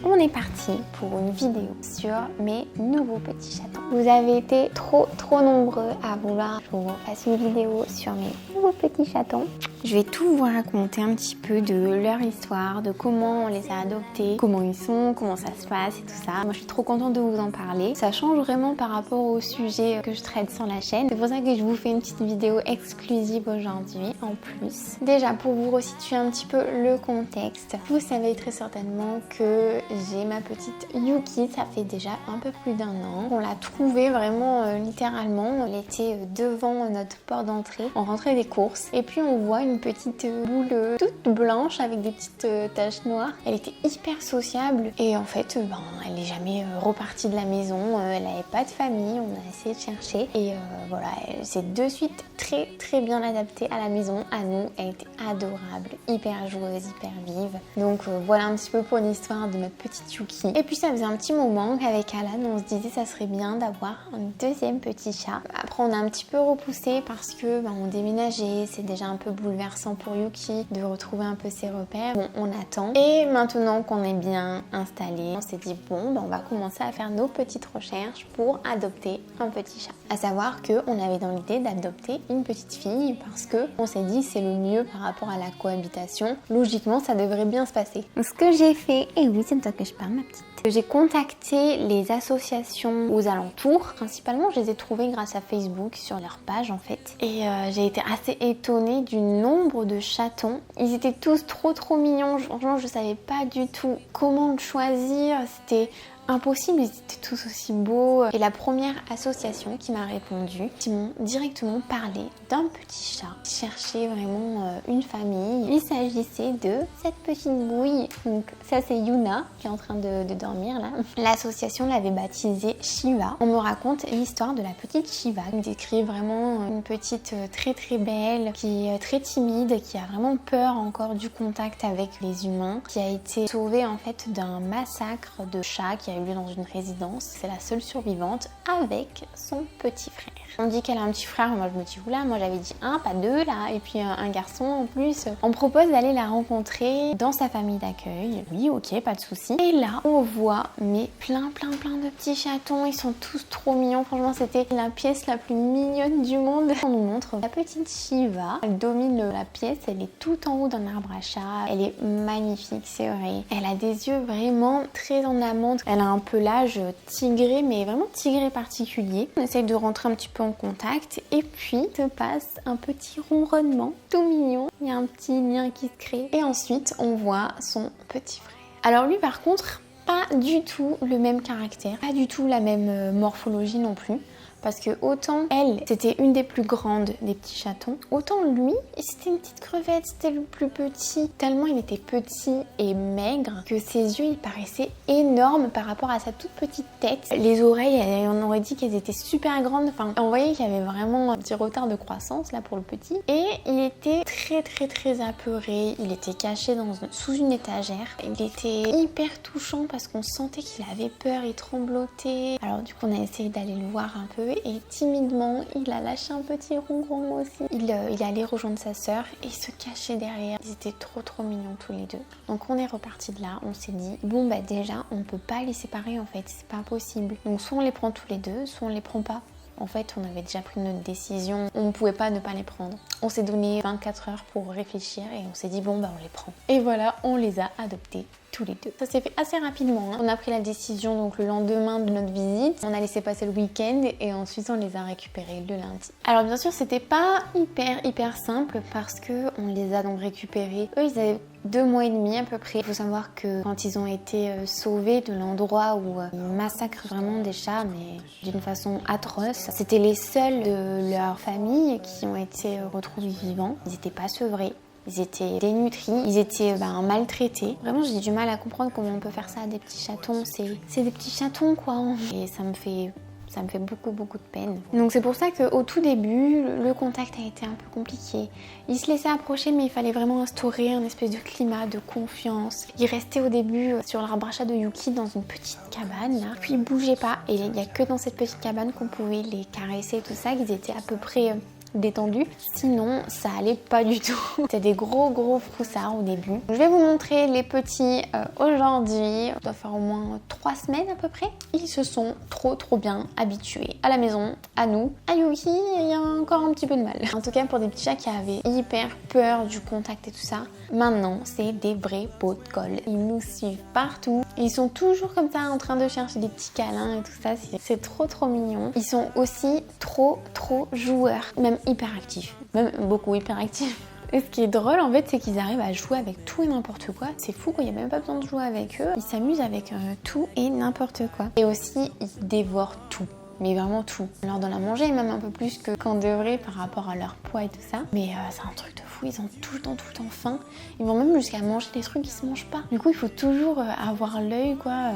On est parti pour une vidéo sur mes nouveaux petits chatons. Vous avez été trop nombreux à vouloir que je vous fasse une vidéo sur mes nouveaux petits chatons. Je vais tout vous raconter un petit peu de leur histoire, de comment on les a adoptés, comment ils sont, comment ça se passe et tout ça. Moi je suis trop contente de vous en parler. Ça change vraiment par rapport au sujet que je traite sur la chaîne. C'est pour ça que je vous fais une petite vidéo exclusive aujourd'hui en plus. Déjà pour vous resituer un petit peu le contexte, vous savez très certainement que j'ai ma petite Yuki, ça fait déjà un peu plus d'1 an. On l'a trouvée vraiment littéralement, elle était devant notre porte d'entrée, on rentrait des courses et puis on voit une petite boule toute blanche avec des petites taches noires. Elle était hyper sociable et en fait elle n'est jamais repartie de la maison, elle n'avait pas de famille, on a essayé de chercher et voilà, elle s'est de suite très bien adaptée à la maison, à nous. Elle était adorable, hyper joueuse, hyper vive. Donc voilà un petit peu pour l'histoire de notre petite Yuki. Et puis ça faisait un petit moment qu'avec Alan on se disait ça serait bien d'avoir un deuxième petit chat. Après on a un petit peu repoussé parce que on déménageait, c'est déjà un peu bouleversant pour Yuki de retrouver un peu ses repères. Bon, on attend. Et maintenant qu'on est bien installé, on s'est dit bon, on va commencer à faire nos petites recherches pour adopter un petit chat. À savoir qu'on avait dans l'idée d'adopter une petite fille parce que on s'est dit c'est le mieux par rapport à la cohabitation. Logiquement, ça devrait bien se passer. Donc, ce que j'ai fait, et oui, c'est de toi que je parle, ma petite. J'ai contacté les associations aux alentours. Principalement, je les ai trouvées grâce à Facebook, sur leur page en fait. Et j'ai été assez étonnée du nombre de chatons. Ils étaient tous trop mignons. Franchement, je savais pas du tout comment choisir. C'était impossible, ils étaient tous aussi beaux. Et la première association qui m'a répondu, qui m'ont directement parlé d'un petit chat qui cherchait vraiment une famille. Il s'agissait de cette petite bouille. Donc ça c'est Yuna qui est en train de dormir là. L'association l'avait baptisée Shiva. On me raconte l'histoire de la petite Shiva. Il décrit vraiment une petite très belle, qui est très timide, qui a vraiment peur encore du contact avec les humains, qui a été sauvée en fait d'un massacre de chats qui a eu lieu dans une résidence. C'est la seule survivante avec son petit frère. On dit qu'elle a un petit frère, moi je me dis oula, moi j'avais dit un, pas deux là, et puis un garçon en plus. On me propose d'aller la rencontrer dans sa famille d'accueil. Oui, ok, pas de souci. Et là, on voit mais plein de petits chatons, ils sont tous trop mignons. Franchement, c'était la pièce la plus mignonne du monde. On nous montre la petite Shiva. Elle domine la pièce, elle est tout en haut d'un arbre à chat. Elle est magnifique, c'est vrai. Elle a des yeux vraiment très en amande. Elle a un pelage tigré, mais vraiment tigré particulier. On essaye de rentrer un petit peu en contact et puis se passe un petit ronronnement tout mignon. Il y a un petit lien qui se crée et ensuite on voit son petit frère. Alors lui par contre, pas du tout le même caractère, pas du tout la même morphologie non plus. Parce que autant elle, c'était une des plus grandes des petits chatons, autant lui, c'était une petite crevette, c'était le plus petit. Tellement il était petit et maigre que ses yeux, ils paraissaient énormes par rapport à sa toute petite tête. Les oreilles, on aurait dit qu'elles étaient super grandes. Enfin, on voyait qu'il y avait vraiment un petit retard de croissance là pour le petit. Et il était très apeuré. Il était caché sous une étagère. Il était hyper touchant parce qu'on sentait qu'il avait peur, il tremblotait. Alors du coup, on a essayé d'aller le voir un peu. Et timidement, il a lâché un petit ronron aussi. Il est allé rejoindre sa sœur et il se cachait derrière. Ils étaient trop mignons tous les deux. Donc on est reparti de là, on s'est dit, bon déjà, on ne peut pas les séparer en fait, c'est pas possible. Donc soit on les prend tous les deux, soit on les prend pas. En fait, on avait déjà pris notre décision, on ne pouvait pas ne pas les prendre. On s'est donné 24 heures pour réfléchir et on s'est dit, bon on les prend. Et voilà, on les a adoptés tous les deux. Ça s'est fait assez rapidement. On a pris la décision donc le lendemain de notre visite. On a laissé passer le week-end et ensuite on les a récupérés le lundi. Alors bien sûr, c'était pas hyper simple parce que on les a donc récupérés. Eux, ils avaient 2 mois et demi à peu près. Il faut savoir que quand ils ont été sauvés de l'endroit où ils massacrent vraiment des chats, mais d'une façon atroce, c'était les seuls de leur famille qui ont été retrouvés vivants. Ils n'étaient pas sevrés. Ils étaient dénutris, ils étaient maltraités. Vraiment, j'ai du mal à comprendre comment on peut faire ça à des petits chatons. C'est des petits chatons, quoi. Et ça me fait beaucoup de peine. Donc c'est pour ça qu'au tout début, le contact a été un peu compliqué. Il se laissait approcher, mais il fallait vraiment instaurer un espèce de climat de confiance. Il restait au début sur l'arbre à chat de Yuki dans une petite cabane, là. Puis il bougeait pas. Et il n'y a que dans cette petite cabane qu'on pouvait les caresser et tout ça, qu'ils étaient à peu près détendu. Sinon, ça allait pas du tout. C'était des gros froussards au début. Je vais vous montrer les petits aujourd'hui. Ça doit faire au moins 3 semaines à peu près. Ils se sont trop bien habitués à la maison, à nous. À Yuki, il y a encore un petit peu de mal. En tout cas, pour des petits chats qui avaient hyper peur du contact et tout ça, maintenant, c'est des vrais pots de colle. Ils nous suivent partout. Ils sont toujours comme ça en train de chercher des petits câlins et tout ça. C'est trop mignon. Ils sont aussi trop joueurs, même hyper actifs. Même beaucoup hyper actifs. Et ce qui est drôle en fait, c'est qu'ils arrivent à jouer avec tout et n'importe quoi. C'est fou quoi, il n'y a même pas besoin de jouer avec eux. Ils s'amusent avec tout et n'importe quoi. Et aussi, ils dévorent tout. Mais vraiment tout. On leur donne à manger, même un peu plus que qu'en devrait par rapport à leur poids et tout ça. Mais c'est un truc de fou, ils ont tout le temps faim. Ils vont même jusqu'à manger des trucs qui se mangent pas. Du coup, il faut toujours avoir l'œil quoi.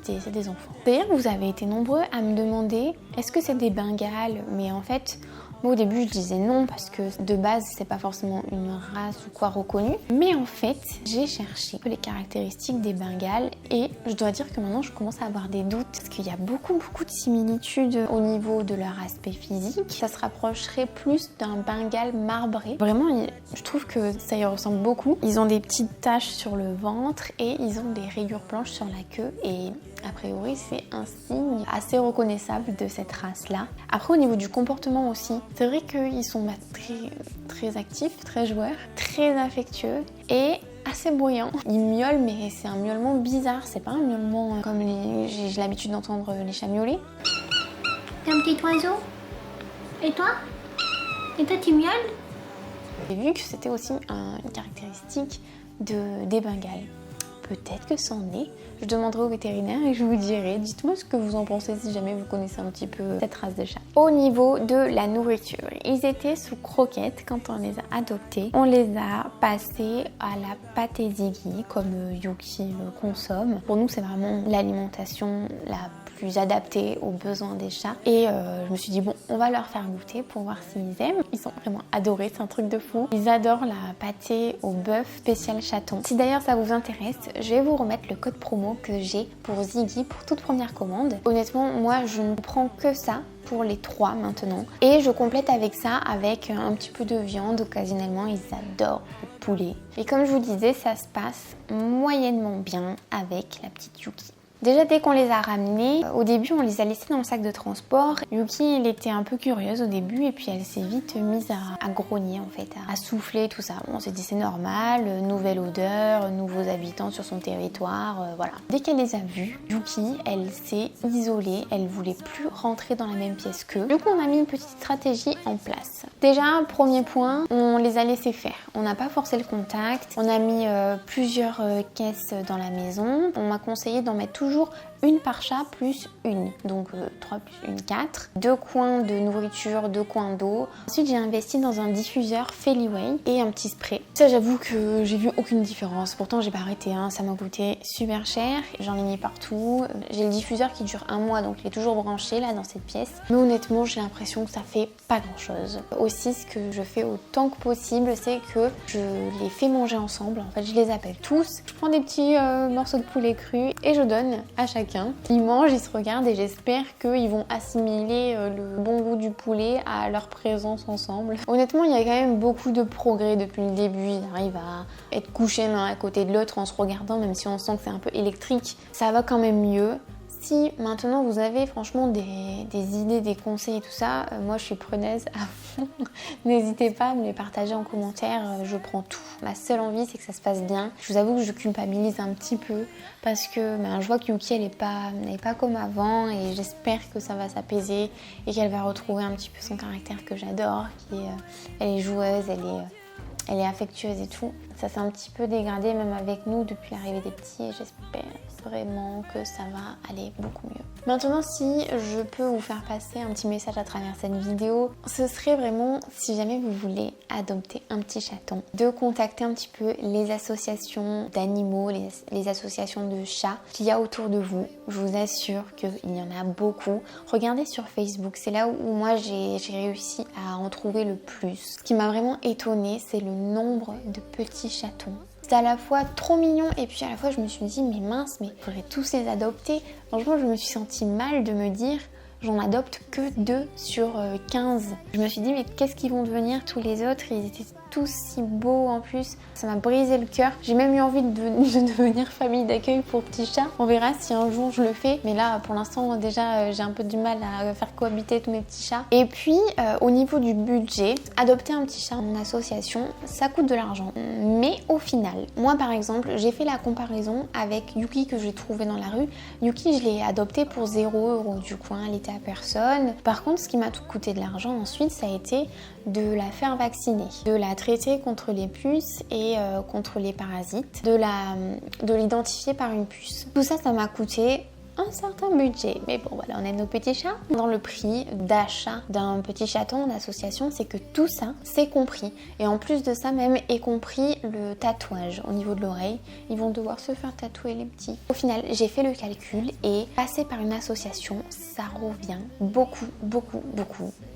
C'est des enfants. D'ailleurs, vous avez été nombreux à me demander est-ce que c'est des Bengales? Mais en fait, moi au début je disais non parce que de base c'est pas forcément une race ou quoi reconnue. Mais en fait j'ai cherché les caractéristiques des Bengales et je dois dire que maintenant je commence à avoir des doutes parce qu'il y a beaucoup de similitudes au niveau de leur aspect physique. Ça se rapprocherait plus d'un Bengale marbré. Vraiment je trouve que ça y ressemble beaucoup. Ils ont des petites taches sur le ventre et ils ont des rayures blanches sur la queue et a priori c'est un signe assez reconnaissable de cette race là. Après au niveau du comportement aussi, c'est vrai qu'ils sont très actifs, très joueurs, très affectueux et assez bruyants. Ils miaulent mais c'est un miaulement bizarre, c'est pas un miaulement comme j'ai l'habitude d'entendre les chats miauler. T'es un petit oiseau? Et toi? Et toi tu miaules? J'ai vu que c'était aussi une caractéristique des Bengales. Peut-être que c'en est. Je demanderai au vétérinaire et je vous dirai. Dites-moi ce que vous en pensez si jamais vous connaissez un petit peu cette race de chat. Au niveau de la nourriture, ils étaient sous croquettes quand on les a adoptés. On les a passés à la pâté Ziggy comme Yuki consomme. Pour nous, c'est vraiment l'alimentation la plus adaptée aux besoins des chats. Et je me suis dit bon, on va leur faire goûter pour voir s'ils aiment. Ils sont vraiment adorés, c'est un truc de fou. Ils adorent la pâté au bœuf spécial chaton. Si d'ailleurs ça vous intéresse, je vais vous remettre le code promo que j'ai pour Ziggy pour toute première commande. Honnêtement, moi je ne prends que ça pour les 3 maintenant. Et je complète avec ça avec un petit peu de viande. Occasionnellement, ils adorent le poulet. Et comme je vous disais, ça se passe moyennement bien avec la petite Yuki. Déjà dès qu'on les a ramenés, au début on les a laissés dans le sac de transport. Yuki elle était un peu curieuse au début et puis elle s'est vite mise à grogner en fait, à souffler tout ça. Bon, on s'est dit c'est normal, nouvelle odeur, nouveaux habitants sur son territoire, voilà. Dès qu'elle les a vus, Yuki elle s'est isolée, elle voulait plus rentrer dans la même pièce qu'eux. Du coup on a mis une petite stratégie en place. Déjà premier point, on les a laissés faire. On n'a pas forcé le contact, on a mis plusieurs caisses dans la maison. On m'a conseillé d'en mettre toujours une par chat plus une, donc 3 plus 1, 4. 2 coins de nourriture, 2 coins d'eau. Ensuite j'ai investi dans un diffuseur Feliway et un petit spray. Ça j'avoue que j'ai vu aucune différence, pourtant j'ai pas arrêté, hein. Ça m'a coûté super cher, j'en ai mis partout. J'ai le diffuseur qui dure 1 mois donc il est toujours branché là dans cette pièce. Mais honnêtement j'ai l'impression que ça fait pas grand chose. Aussi ce que je fais autant que possible c'est que je les fais manger ensemble, en fait je les appelle tous. Je prends des petits morceaux de poulet cru et je donne à chacun. Ils mangent, ils se regardent et j'espère qu'ils vont assimiler le bon goût du poulet à leur présence ensemble. Honnêtement, il y a quand même beaucoup de progrès depuis le début. Ils arrivent à être couchés l'un à côté de l'autre en se regardant, même si on sent que c'est un peu électrique. Ça va quand même mieux. Si maintenant vous avez franchement des idées, des conseils et tout ça, moi je suis preneuse à fond. N'hésitez pas à me les partager en commentaire, je prends tout. Ma seule envie c'est que ça se passe bien. Je vous avoue que je culpabilise un petit peu parce que je vois que Yuki elle est pas comme avant et j'espère que ça va s'apaiser et qu'elle va retrouver un petit peu son caractère que j'adore, elle est joueuse, elle est affectueuse et tout. Ça s'est un petit peu dégradé même avec nous depuis l'arrivée des petits et j'espère vraiment que ça va aller beaucoup mieux. Maintenant, si je peux vous faire passer un petit message à travers cette vidéo, ce serait vraiment, si jamais vous voulez adopter un petit chaton, de contacter un petit peu les associations d'animaux, les associations de chats qu'il y a autour de vous. Je vous assure qu'il y en a beaucoup. Regardez sur Facebook, c'est là où moi j'ai réussi à en trouver le plus. Ce qui m'a vraiment étonnée, c'est le nombre de petits chatons. C'est à la fois trop mignon et puis à la fois je me suis dit mais mince, mais il faudrait tous les adopter. Franchement je me suis sentie mal de me dire j'en adopte que 2 sur 15. Je me suis dit mais qu'est-ce qu'ils vont devenir tous les autres? Ils étaient tous si beaux en plus. Ça m'a brisé le cœur. J'ai même eu envie de devenir famille d'accueil pour petits chats. On verra si un jour je le fais. Mais là pour l'instant déjà j'ai un peu du mal à faire cohabiter tous mes petits chats. Et puis au niveau du budget, adopter un petit chat en association, ça coûte de l'argent. Mais au final, moi par exemple, j'ai fait la comparaison avec Yuki que j'ai trouvé dans la rue. Yuki, je l'ai adopté pour 0 € du coup, elle était à personne. Par contre, ce qui m'a tout coûté de l'argent ensuite, ça a été de la faire vacciner, de la traiter contre les puces et contre les parasites, de l'identifier par une puce. Tout ça, ça m'a coûté un certain budget, mais bon voilà, on a nos petits chats. Dans le prix d'achat d'un petit chaton en association, c'est que tout ça c'est compris, et en plus de ça même est compris le tatouage au niveau de l'oreille. Ils vont devoir se faire tatouer les petits. Au final j'ai fait le calcul et passer par une association ça revient beaucoup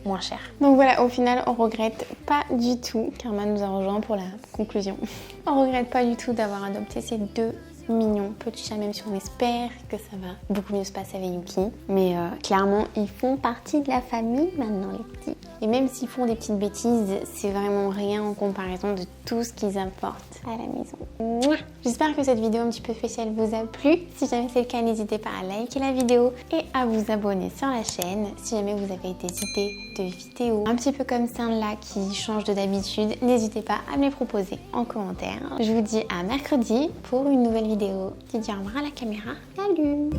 moins cher. Donc voilà, au final on regrette pas du tout. Karma nous a rejoint pour la conclusion. On regrette pas du tout d'avoir adopté ces 2 mignons petits chats, même si on espère que ça va beaucoup mieux se passer avec Yuki. Mais clairement, ils font partie de la famille maintenant, les petits. Et même s'ils font des petites bêtises, c'est vraiment rien en comparaison de tout ce qu'ils apportent à la maison. J'espère que cette vidéo un petit peu spéciale vous a plu. Si jamais c'est le cas, n'hésitez pas à liker la vidéo et à vous abonner sur la chaîne. Si jamais vous avez des idées de vidéos un petit peu comme celle-là qui change de d'habitude, n'hésitez pas à me les proposer en commentaire. Je vous dis à mercredi pour une nouvelle vidéo. Tu dis au revoir à la caméra. Salut!